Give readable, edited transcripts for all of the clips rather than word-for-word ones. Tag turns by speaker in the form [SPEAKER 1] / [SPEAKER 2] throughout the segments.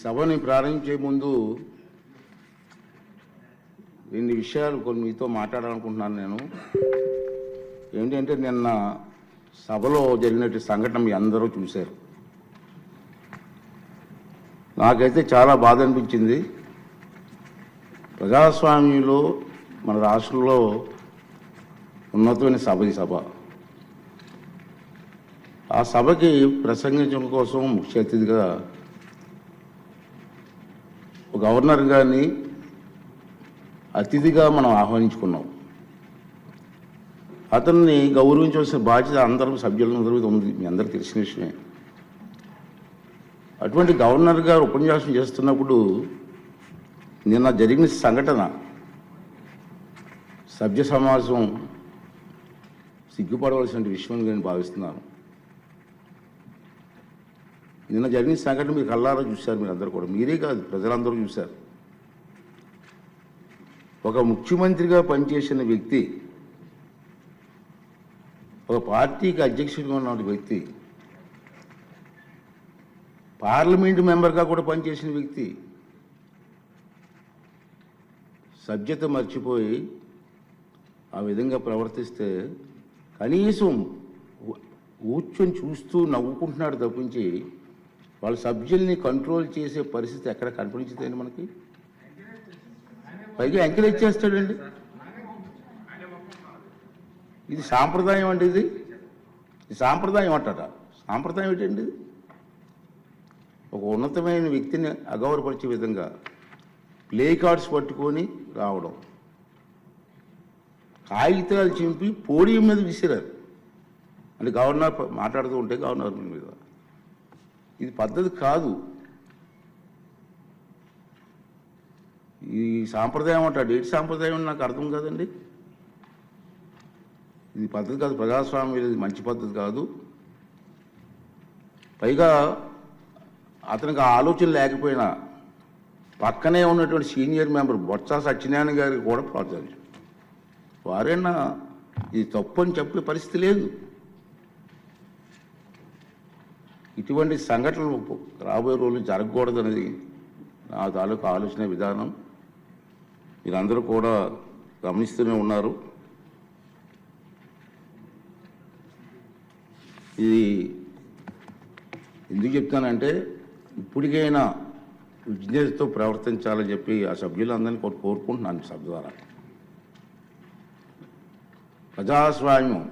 [SPEAKER 1] సభని ప్రారంభించే ముందు రెండు విషయాలు కొన్ని మీతో మాట్లాడాలనుకుంటున్నాను. నేను ఏంటంటే నిన్న సభలో జరిగినట్టు సంఘటన మీ అందరూ చూశారు. నాకైతే చాలా బాధ అనిపించింది. ప్రజాస్వామ్యంలో మన రాష్ట్రంలో ఉన్నతమైన సభ ఈ సభ. ఆ సభకి ప్రసంగించడం కోసం ముఖ్య అతిథిగా గవర్నర్ గారిని అతిథిగా మనం ఆహ్వానించుకున్నాం. అతన్ని గౌరవించవలసిన బాధ్యత అందరూ సభ్యులందరూ ఉంది, మీ అందరికీ తెలిసిన విషయమే. అటువంటి గవర్నర్ గారు ఉపన్యాసం చేస్తున్నప్పుడు నిన్న జరిగిన సంఘటన సభ్య సమాజం సిగ్గుపడవలసిన విషయం నేను భావిస్తున్నాను. నిన్న జరిగిన సంఘటన మీరు కళ్ళారా చూశారు, మీరు అందరూ కూడా, మీరే కాదు ప్రజలందరూ చూశారు. ఒక ముఖ్యమంత్రిగా పనిచేసిన వ్యక్తి, ఒక పార్టీకి అధ్యక్షుడిగా ఉన్న వ్యక్తి, పార్లమెంటు మెంబర్గా కూడా పనిచేసిన వ్యక్తి సభ్యత మర్చిపోయి ఆ విధంగా ప్రవర్తిస్తే కనీసం కూర్చొని చూస్తూ నవ్వుకుంటున్నాడు తప్పించి వాళ్ళ సభ్యుల్ని కంట్రోల్ చేసే పరిస్థితి ఎక్కడ కనిపించదండి మనకి. పైగా ఎంకరేజ్ చేస్తాడండి. ఇది సాంప్రదాయం అండి, ఇది సాంప్రదాయం అంటారా? సాంప్రదాయం ఏంటండి? ఒక ఉన్నతమైన వ్యక్తిని అగౌరవపరిచే విధంగా ప్లే కార్డ్స్ పట్టుకొని రావడం, కాగితాలు చింపి పోడియం మీద విసిరారు. అంటే గవర్నర్ మాట్లాడుతూ ఉంటే గవర్నర్ మీద, ఇది పద్ధతి కాదు. ఈ సాంప్రదాయం అంటాడు, ఏంటి సాంప్రదాయం నాకు అర్థం కాదండి. ఇది పద్ధతి కాదు, ప్రజాస్వామ్యం ఇది మంచి పద్ధతి కాదు. పైగా అతనికి ఆ ఆలోచన లేకపోయినా పక్కనే ఉన్నటువంటి సీనియర్ మెంబర్ బొత్స సత్యనారాయణ గారికి కూడా ప్రోత్సహించారు. వారైనా ఇది తప్పు అని చెప్పే పరిస్థితి లేదు. ఇటువంటి సంఘటనలు రాబోయే రోజులు జరగకూడదనేది నా తాలూకు ఆలోచన విధానం. మీరందరూ కూడా గమనిస్తూనే ఉన్నారు. ఇది ఎందుకు చెప్తానంటే ఇప్పటికైనా విజ్ఞతతో ప్రవర్తించాలని చెప్పి ఆ సభ్యులందరినీ కోరుకుంటున్నాను. సభ ద్వారా ప్రజాస్వామ్యం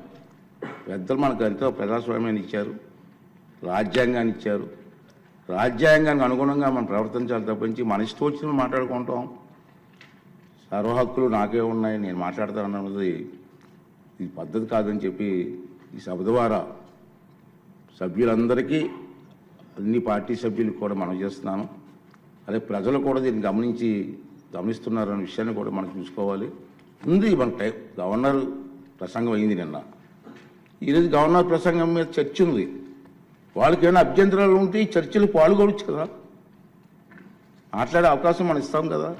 [SPEAKER 1] పెద్దలు మనకు ఎంతో ప్రజాస్వామ్యాన్ని ఇచ్చారు, రాజ్యాంగాన్ని ఇచ్చారు. రాజ్యాంగానికి అనుగుణంగా మనం ప్రవర్తించాలి తప్పించి మన ఇష్టం వచ్చిన మాట్లాడుకుంటాం. సర్వ హక్కులు నాకే ఉన్నాయి, నేను మాట్లాడతానన్నది ఇది పద్ధతి కాదని చెప్పి ఈ సభ ద్వారా సభ్యులందరికీ, అన్ని పార్టీ సభ్యులకు కూడా మనం చేస్తున్నాను. అదే ప్రజలు కూడా దీన్ని గమనిస్తున్నారనే విషయాన్ని కూడా మనం చూసుకోవాలి. ఉంది మన గవర్నర్ ప్రసంగం అయింది నిన్న. ఈరోజు గవర్నర్ ప్రసంగం మీద చర్చ ఉంది. వాళ్ళకి ఏమైనా అభ్యంతరాలు ఉంటే ఈ చర్చలు పాల్గొనవచ్చు కదా, మాట్లాడే అవకాశం మనం ఇస్తాం కదా.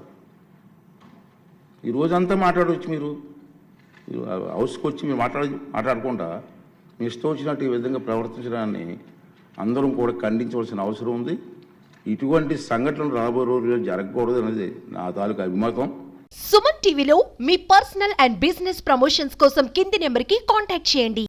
[SPEAKER 1] ఈ రోజంతా మాట్లాడవచ్చు. మీరు హౌస్కి వచ్చి మీరు మాట్లాడకుండా మీ ఇష్టం వచ్చినట్టు ఈ విధంగా ప్రవర్తించడాన్ని అందరం కూడా ఖండించవలసిన అవసరం ఉంది. ఇటువంటి సంఘటనలు రాబోయే రోజుల్లో జరగకూడదు అనేది నా తాలూకు అభిమతం.
[SPEAKER 2] సుమన్ టీవీలో మీ పర్సనల్ అండ్ బిజినెస్ ప్రమోషన్స్ కోసం కింది నెంబర్కి కాంటాక్ట్ చేయండి.